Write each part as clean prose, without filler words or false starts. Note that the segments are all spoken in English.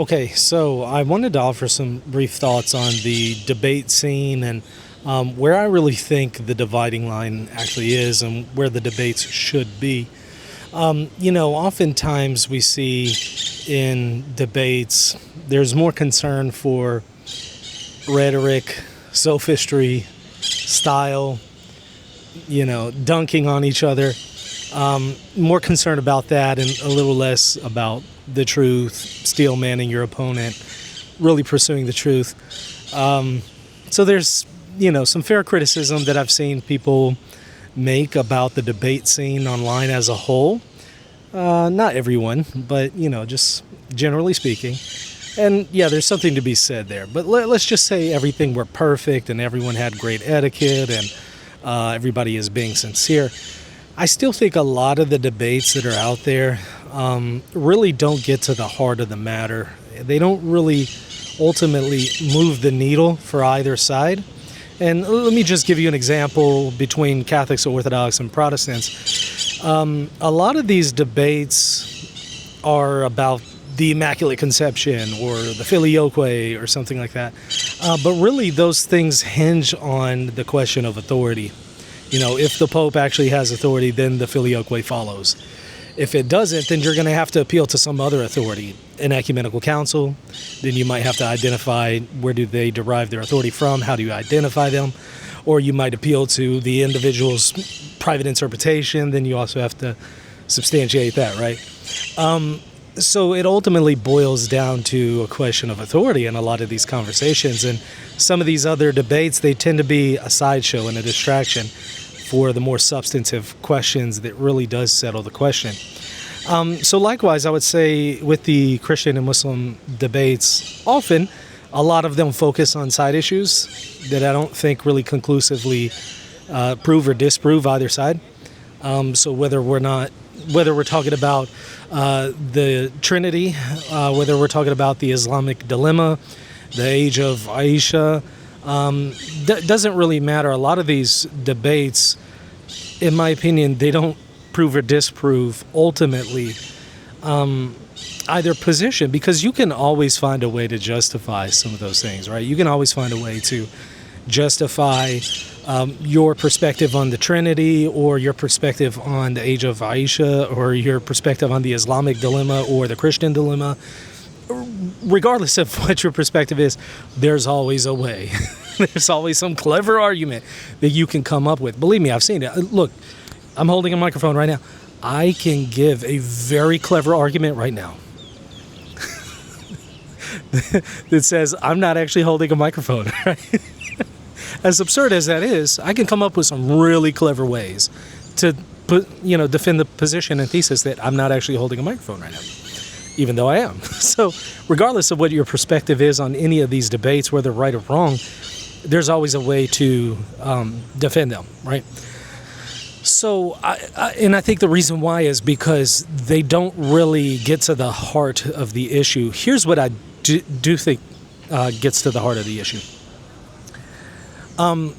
Okay, so I wanted to offer some brief thoughts on the debate scene and where I really think the dividing line actually is and where the debates should be. Oftentimes we see in debates there's more concern for rhetoric, sophistry, style, dunking on each other. More concerned about that and a little less about the truth, steel manning your opponent, really pursuing the truth. So there's, some fair criticism that I've seen people make about the debate scene online as a whole. Not everyone, but, just generally speaking. And yeah, there's something to be said there. But let's just say everything were perfect and everyone had great etiquette and everybody is being sincere. I still think a lot of the debates that are out there really don't get to the heart of the matter. They don't really ultimately move the needle for either side. And let me just give you an example between Catholics, Orthodox, and Protestants. A lot of these debates are about the Immaculate Conception or the Filioque or something like that. But really, those things hinge on the question of authority. If the Pope actually has authority, then the Filioque follows. If it doesn't, then you're going to have to appeal to some other authority, an ecumenical council. Then you might have to identify where do they derive their authority from, how do you identify them, or you might appeal to the individual's private interpretation. Then you also have to substantiate that, right? So it ultimately boils down to a question of authority in a lot of these conversations. And some of these other debates, they tend to be a sideshow and a distraction for the more substantive questions that really does settle the question. So likewise, I would say with the Christian and Muslim debates, often a lot of them focus on side issues that I don't think really conclusively prove or disprove either side. So whether we're talking about the Trinity, whether we're talking about the Islamic dilemma, the age of Aisha, doesn't really matter. A lot of these debates, in my opinion, they don't prove or disprove ultimately either position, because you can always find a way to justify some of those things, right? You can always find a way to justify your perspective on the Trinity, or your perspective on the age of Aisha, or your perspective on the Islamic dilemma or the Christian dilemma. Regardless of what your perspective is, there's always a way. There's always some clever argument that you can come up with. Believe me, I've seen it. Look, I'm holding a microphone right now. I can give a very clever argument right now that says I'm not actually holding a microphone, right? As absurd as that is, I can come up with some really clever ways to defend the position and thesis that I'm not actually holding a microphone right now, even though I am. So regardless of what your perspective is on any of these debates, whether right or wrong, there's always a way to defend them, right? So, I think the reason why is because they don't really get to the heart of the issue. Here's what I do think gets to the heart of the issue.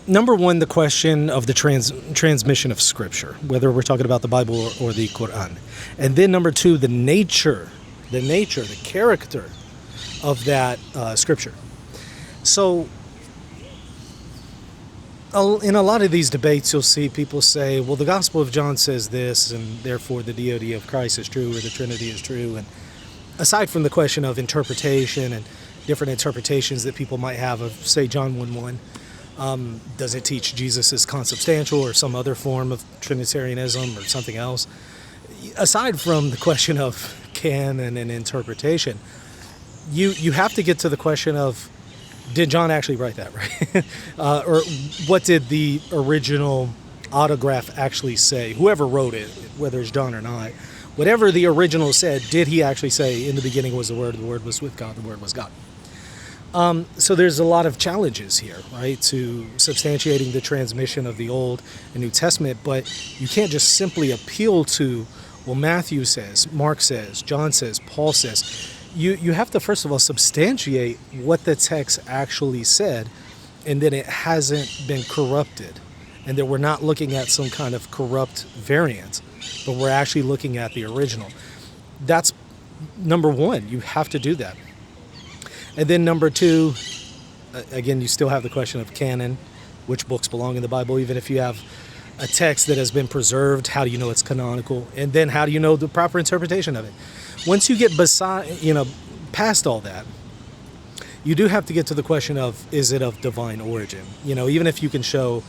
Number one, the question of the transmission of Scripture, whether we're talking about the Bible or the Quran. And then number two, the character of that Scripture. So in a lot of these debates, you'll see people say, well, the Gospel of John says this, and therefore the deity of Christ is true, or the Trinity is true. And aside from the question of interpretation and different interpretations that people might have of, say, John 1:1, does it teach Jesus is consubstantial or some other form of Trinitarianism or something else? Aside from the question of canon and interpretation, you have to get to the question of, did John actually write that, right? Or what did the original autograph actually say? Whoever wrote it, whether it's John or not, whatever the original said, did he actually say, in the beginning was the Word was with God, the Word was God? So there's a lot of challenges here, right, to substantiating the transmission of the Old and New Testament, but you can't just simply appeal to, well, Matthew says, Mark says, John says, Paul says. You have to, first of all, substantiate what the text actually said, and that it hasn't been corrupted, and that we're not looking at some kind of corrupt variant, but we're actually looking at the original. That's number one. You have to do that. And then number two, again, you still have the question of canon, which books belong in the Bible, even if you have a text that has been preserved, how do you know it's canonical? And then how do you know the proper interpretation of it? Once you get past all that, you do have to get to the question of, is it of divine origin? Even if you can show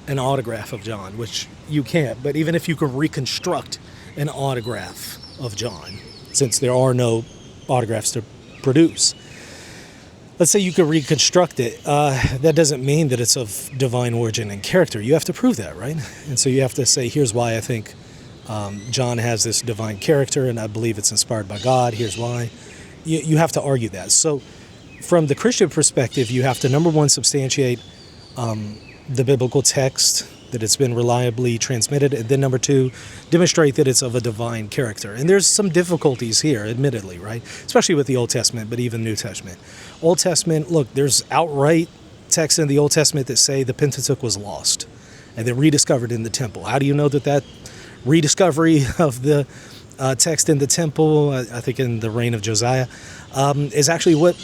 an autograph of John, which you can't, but even if you can reconstruct an autograph of John, since there are no autographs to produce, let's say you could reconstruct it, that doesn't mean that it's of divine origin and character. You have to prove that, right? And so you have to say, here's why I think John has this divine character, and I believe it's inspired by God. Here's why. You have to argue that. So from the Christian perspective, you have to, number one, substantiate the biblical text, that it's been reliably transmitted, and then number two, demonstrate that it's of a divine character. And there's some difficulties here, admittedly, right? Especially with the Old Testament, but even New Testament. Old Testament, look, there's outright texts in the Old Testament that say the Pentateuch was lost and then rediscovered in the temple. How do you know that rediscovery of the text in the temple, I think in the reign of Josiah, is actually what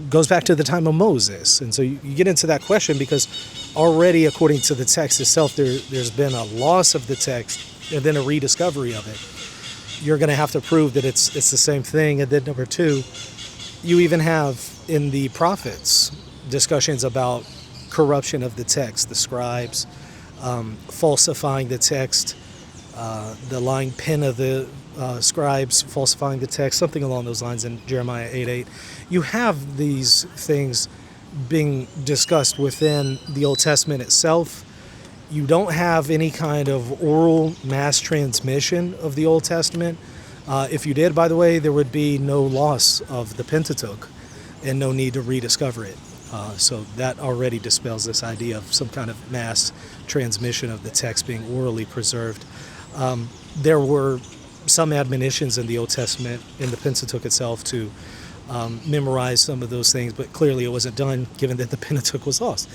goes back to the time of Moses? And so you get into that question because already, according to the text itself, there's been a loss of the text and then a rediscovery of it. You're going to have to prove that it's the same thing. And then number two, you even have in the prophets discussions about corruption of the text, the scribes falsifying the text, the lying pen of the scribes falsifying the text, something along those lines in Jeremiah 8:8. You have these things being discussed within the Old Testament itself. You don't have any kind of oral mass transmission of the Old Testament. If you did, by the way, there would be no loss of the Pentateuch and no need to rediscover it. So that already dispels this idea of some kind of mass transmission of the text being orally preserved. There were some admonitions in the Old Testament, in the Pentateuch itself, to memorize some of those things, but clearly it wasn't done given that the Pentateuch was lost.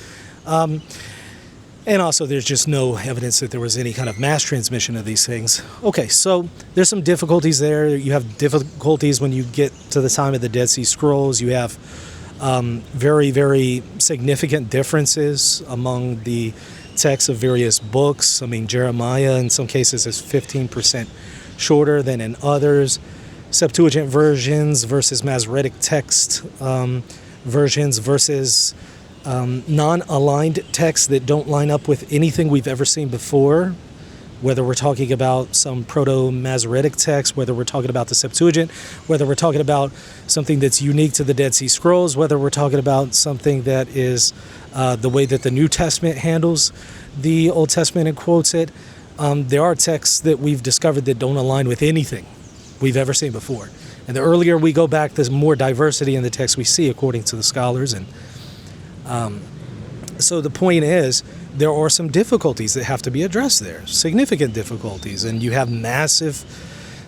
And also there's just no evidence that there was any kind of mass transmission of these things. Okay, so there's some difficulties there. You have difficulties when you get to the time of the Dead Sea Scrolls. You have very, very significant differences among the texts of various books. I mean, Jeremiah in some cases is 15% shorter than in others. Septuagint versions versus Masoretic text versions versus non-aligned texts that don't line up with anything we've ever seen before, whether we're talking about some proto-Masoretic text, whether we're talking about the Septuagint, whether we're talking about something that's unique to the Dead Sea Scrolls, whether we're talking about something that is the way that the New Testament handles the Old Testament and quotes it. There are texts that we've discovered that don't align with anything we've ever seen before. And the earlier we go back, there's more diversity in the text we see, according to the scholars. And so the point is, there are some difficulties that have to be addressed there, significant difficulties. And you have massive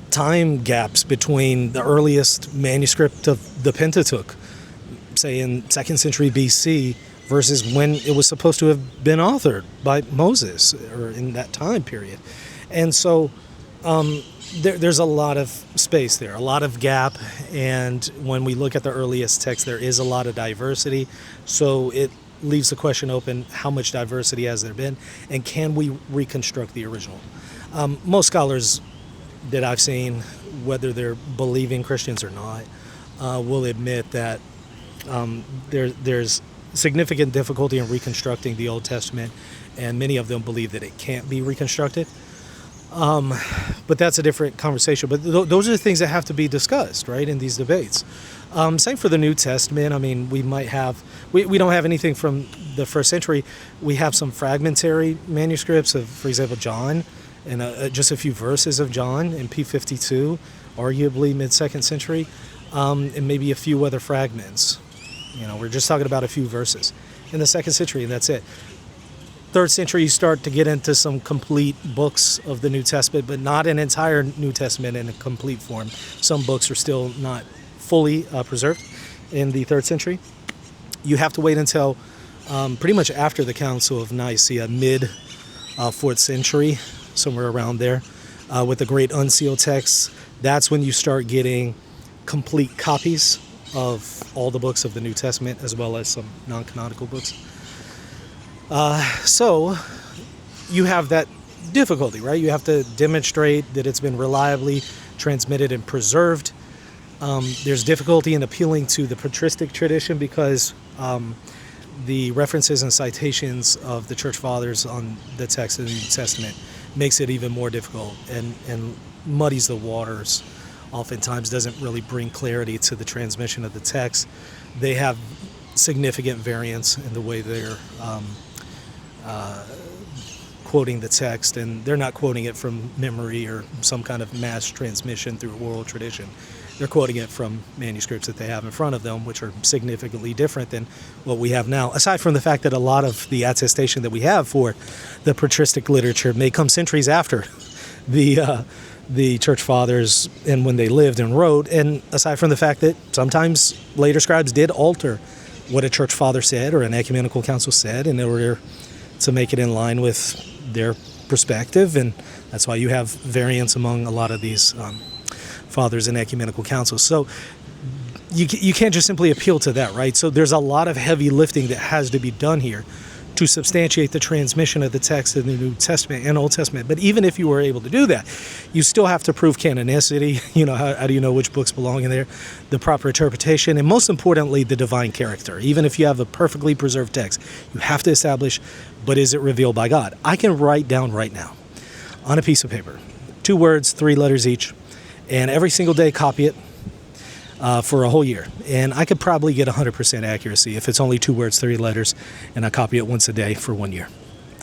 time gaps between the earliest manuscript of the Pentateuch, say in 2nd century BC, versus when it was supposed to have been authored by Moses, or in that time period. And so there's a lot of space there, a lot of gap, and when we look at the earliest text, there is a lot of diversity. So it leaves the question open, how much diversity has there been, and can we reconstruct the original? Most scholars that I've seen, whether they're believing Christians or not, will admit that there's significant difficulty in reconstructing the Old Testament, and many of them believe that it can't be reconstructed. But that's a different conversation. But those are the things that have to be discussed, right, in these debates. Same for the New Testament. I mean, we might have, we don't have anything from the 1st century. We have some fragmentary manuscripts of, for example, John, and just a few verses of John in P52, arguably mid-2nd century, and maybe a few other fragments. We're just talking about a few verses in the 2nd century, and that's it. 3rd century, you start to get into some complete books of the New Testament, but not an entire New Testament in a complete form. Some books are still not fully preserved in the 3rd century. You have to wait until pretty much after the Council of Nicaea, mid-4th century, somewhere around there, with the great unsealed texts. That's when you start getting complete copies of all the books of the New Testament, as well as some non-canonical books. So you have that difficulty, right? You have to demonstrate that it's been reliably transmitted and preserved. There's difficulty in appealing to the patristic tradition because the references and citations of the church fathers on the text of the New Testament makes it even more difficult and muddies the waters. Oftentimes doesn't really bring clarity to the transmission of the text. They have significant variance in the way they're quoting the text, and they're not quoting it from memory or some kind of mass transmission through oral tradition. They're quoting it from manuscripts that they have in front of them, which are significantly different than what we have now, aside from the fact that a lot of the attestation that we have for the patristic literature may come centuries after the church fathers and when they lived and wrote, and aside from the fact that sometimes later scribes did alter what a church father said or an ecumenical council said in order to make it in line with their perspective, and that's why you have variance among a lot of these fathers and ecumenical councils. So you can't just simply appeal to that, right? So there's a lot of heavy lifting that has to be done here to substantiate the transmission of the text in the New Testament and Old Testament. But even if you were able to do that, you still have to prove canonicity. You know, how do you know which books belong in there? The proper interpretation, and most importantly, the divine character. Even if you have a perfectly preserved text, you have to establish, but is it revealed by God? I can write down right now on a piece of paper 2 words, 3 letters each, and every single day copy it for a whole year. And I could probably get 100% accuracy if it's only 2 words, 3 letters, and I copy it once a day for 1 year.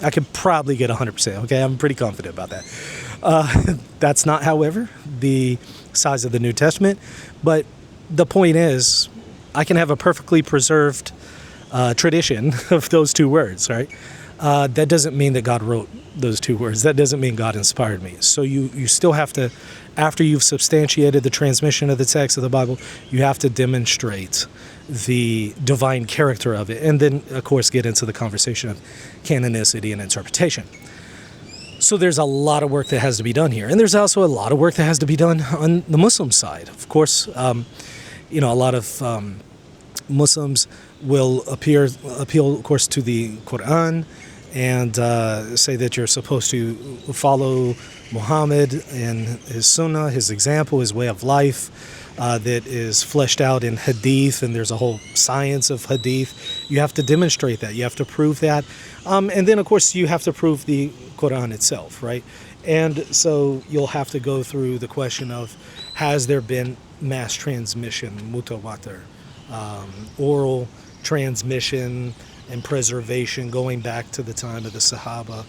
I could probably get 100%, okay? I'm pretty confident about that. That's not, however, the size of the New Testament, but the point is, I can have a perfectly preserved tradition of those 2 words, right? That doesn't mean that God wrote those 2 words. That doesn't mean God inspired me. So you still have to, after you've substantiated the transmission of the text of the Bible, you have to demonstrate the divine character of it, and then, of course, get into the conversation of canonicity and interpretation. So there's a lot of work that has to be done here, and there's also a lot of work that has to be done on the Muslim side. Of course, a lot of Muslims will appeal, of course, to the Quran and say that you're supposed to follow Muhammad and his sunnah, his example, his way of life, that is fleshed out in hadith, and there's a whole science of hadith. You have to demonstrate that. You have to prove that. And then, of course, you have to prove the Quran itself, right? And so you'll have to go through the question of, has there been mass transmission, mutawatir, oral transmission and preservation going back to the time of the Sahaba.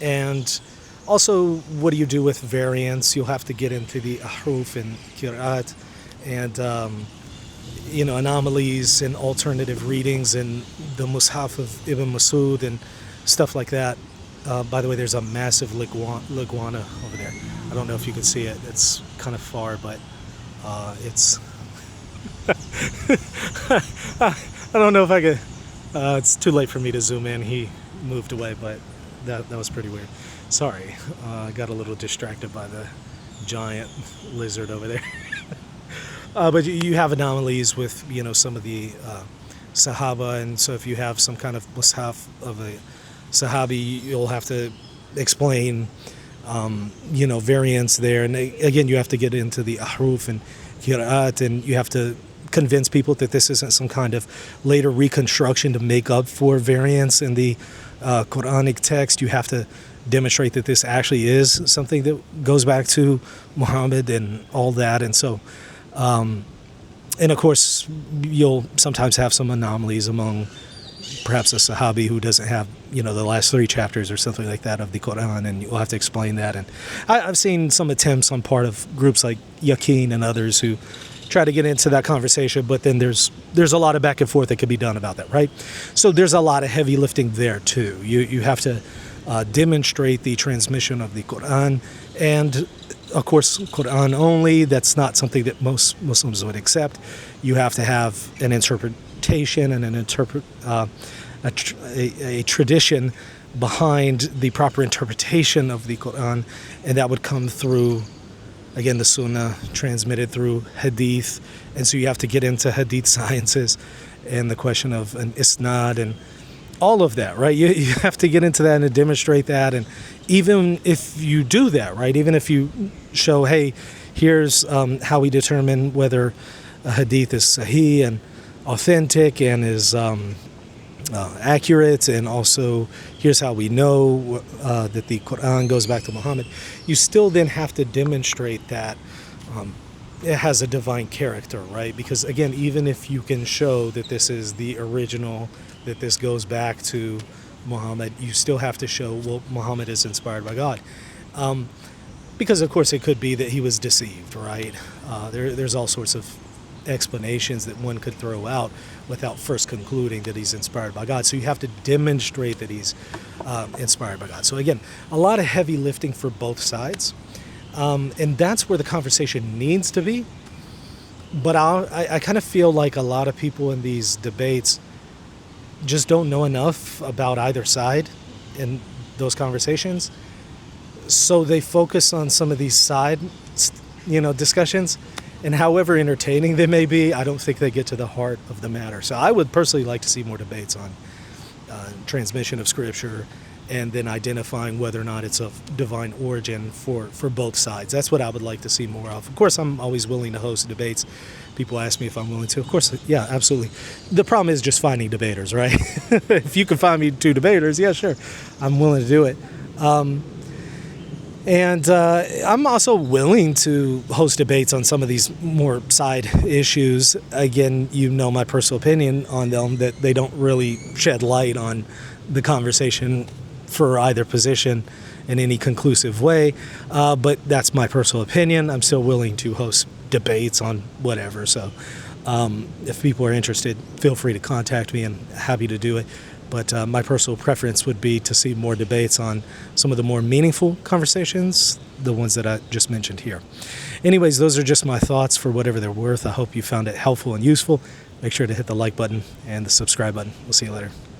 And also, what do you do with variants? You'll have to get into the ahruf and qira'at and, anomalies and alternative readings and the Mushaf of Ibn Masud and stuff like that. By the way, there's a massive liguana over there. I don't know if you can see it. It's kind of far, but it's... I don't know if I could... it's too late for me to zoom in. He moved away, but that was pretty weird. Sorry, I got a little distracted by the giant lizard over there. But you have anomalies with, some of the Sahaba, and so if you have some kind of mushaf of a Sahabi, you'll have to explain, variants there. And again, you have to get into the ahruf and qira'at, and you have to convince people that this isn't some kind of later reconstruction to make up for variants in the Quranic text. You have to demonstrate that this actually is something that goes back to Muhammad and all that. And so, and of course, you'll sometimes have some anomalies among perhaps a Sahabi who doesn't have, the last 3 chapters or something like that of the Quran, and you'll have to explain that. And I've seen some attempts on part of groups like Yaqeen and others who try to get into that conversation, but then there's a lot of back and forth that could be done about that, right? So there's a lot of heavy lifting there too. You have to demonstrate the transmission of the Quran, and of course, Quran only. That's not something that most Muslims would accept. You have to have an interpretation and a tradition behind the proper interpretation of the Quran, and that would come through again, the Sunnah transmitted through Hadith, and so you have to get into Hadith sciences and the question of an isnad and all of that, right? You have to get into that and demonstrate that. And even if you do that, right, even if you show, hey, here's how we determine whether a hadith is sahih and authentic and is accurate, and also here's how we know that the Quran goes back to Muhammad, you still then have to demonstrate that it has a divine character, right? Because again, even if you can show that this is the original, that this goes back to Muhammad, you still have to show, well, Muhammad is inspired by God. Because of course it could be that he was deceived, right? There's all sorts of explanations that one could throw out without first concluding that he's inspired by God. So you have to demonstrate that he's inspired by God. So again, a lot of heavy lifting for both sides. And that's where the conversation needs to be. But I kind of feel like a lot of people in these debates just don't know enough about either side in those conversations. So they focus on some of these side, discussions, and however entertaining they may be, I don't think they get to the heart of the matter. So I would personally like to see more debates on transmission of scripture, and then identifying whether or not it's of divine origin for both sides. That's what I would like to see more of. Of course, I'm always willing to host debates. People ask me if I'm willing to. Of course, yeah, absolutely. The problem is just finding debaters, right? If you can find me 2 debaters, yeah, sure, I'm willing to do it. And I'm also willing to host debates on some of these more side issues. Again, my personal opinion on them, that they don't really shed light on the conversation for either position in any conclusive way. But that's my personal opinion. I'm still willing to host debates on whatever. So if people are interested, feel free to contact me, and happy to do it. But my personal preference would be to see more debates on some of the more meaningful conversations, the ones that I just mentioned here. Anyways, those are just my thoughts for whatever they're worth. I hope you found it helpful and useful. Make sure to hit the like button and the subscribe button. We'll see you later.